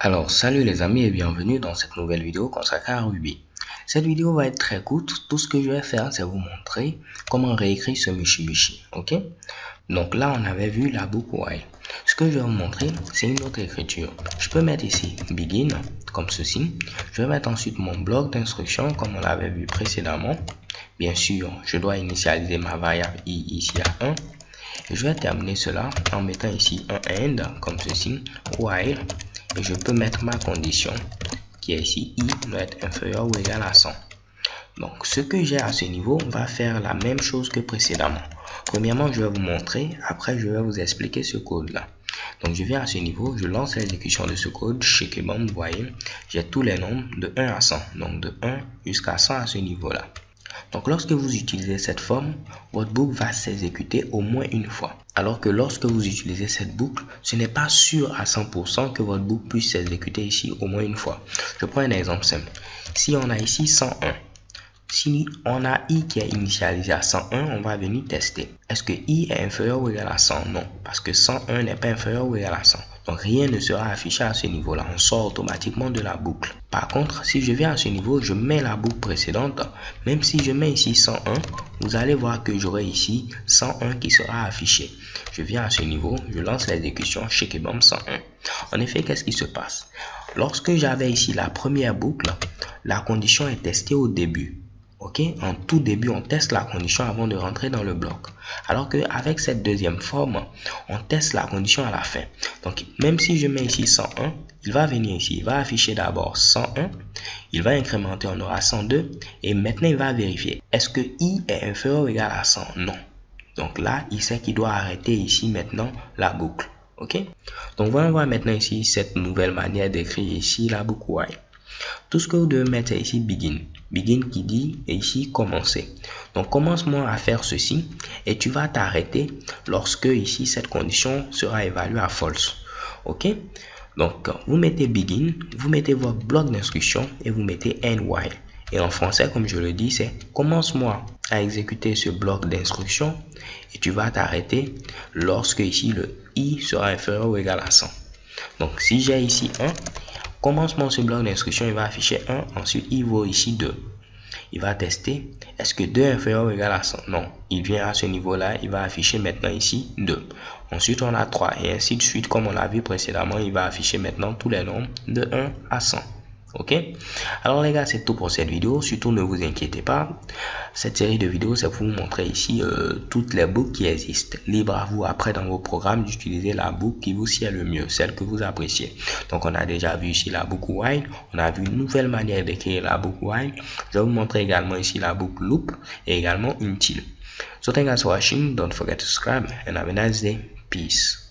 Alors salut les amis et bienvenue dans cette nouvelle vidéo consacrée à Ruby. Cette vidéo va être très courte, tout ce que je vais faire c'est vous montrer comment réécrire ce Mitsubishi, ok? Donc là on avait vu la boucle while. Ce que je vais vous montrer c'est une autre écriture. Je peux mettre ici begin comme ceci. Je vais mettre ensuite mon bloc d'instruction comme on l'avait vu précédemment. Bien sûr je dois initialiser ma variable i ici à 1. Et je vais terminer cela en mettant ici un end comme ceci, while. Et je peux mettre ma condition qui est ici, i doit être inférieur ou égal à 100. Donc ce que j'ai à ce niveau va faire la même chose que précédemment. Premièrement, je vais vous montrer, après je vais vous expliquer ce code là. Donc je viens à ce niveau, je lance l'exécution de ce code, shakebomb, vous voyez, j'ai tous les nombres de 1 à 100, donc de 1 jusqu'à 100 à ce niveau là. Donc lorsque vous utilisez cette forme, votre boucle va s'exécuter au moins une fois. Alors que lorsque vous utilisez cette boucle, ce n'est pas sûr à 100% que votre boucle puisse s'exécuter ici au moins une fois. Je prends un exemple simple. Si on a ici 101, si on a i qui est initialisé à 101, on va venir tester. Est-ce que i est inférieur ou égal à 100? Non, parce que 101 n'est pas inférieur ou égal à 100. Donc rien ne sera affiché à ce niveau-là. On sort automatiquement de la boucle. Par contre, si je viens à ce niveau, je mets la boucle précédente. Même si je mets ici 101, vous allez voir que j'aurai ici 101 qui sera affiché. Je viens à ce niveau, je lance l'exécution shakebomb 101. En effet, qu'est-ce qui se passe? Lorsque j'avais ici la première boucle, la condition est testée au début. Ok, en tout début, on teste la condition avant de rentrer dans le bloc. Alors qu'avec cette deuxième forme, on teste la condition à la fin. Donc, même si je mets ici 101, il va venir ici, il va afficher d'abord 101, il va incrémenter, on aura 102, et maintenant il va vérifier. Est-ce que i est inférieur ou égal à 100? Non. Donc là, il sait qu'il doit arrêter ici maintenant la boucle. Ok, donc voyons voir maintenant ici cette nouvelle manière d'écrire ici la boucle while. Tout ce que vous devez mettre c'est ici begin. Begin qui dit et ici commencer. Donc commence-moi à faire ceci et tu vas t'arrêter lorsque ici cette condition sera évaluée à false. Ok. Donc vous mettez begin, vous mettez votre bloc d'instruction et vous mettez end while. Et en français comme je le dis c'est commence-moi à exécuter ce bloc d'instruction et tu vas t'arrêter lorsque ici le i sera inférieur ou égal à 100. Donc si j'ai ici 1, commencement ce bloc d'instruction, il va afficher 1, ensuite il vaut ici 2. Il va tester, est-ce que 2 est inférieur ou égal à 100? Non, il vient à ce niveau-là, il va afficher maintenant ici 2. Ensuite on a 3 et ainsi de suite comme on l'a vu précédemment, il va afficher maintenant tous les nombres de 1 à 100. Ok, alors les gars, c'est tout pour cette vidéo. Surtout ne vous inquiétez pas, cette série de vidéos c'est pour vous montrer ici toutes les boucles qui existent. Libre à vous après dans vos programmes d'utiliser la boucle qui vous sied le mieux, celle que vous appréciez. Donc on a déjà vu ici la boucle while, on a vu une nouvelle manière d'écrire la boucle while. Je vais vous montrer également ici la boucle loop et également until. So thank you for watching, don't forget to subscribe and have a nice day. Peace.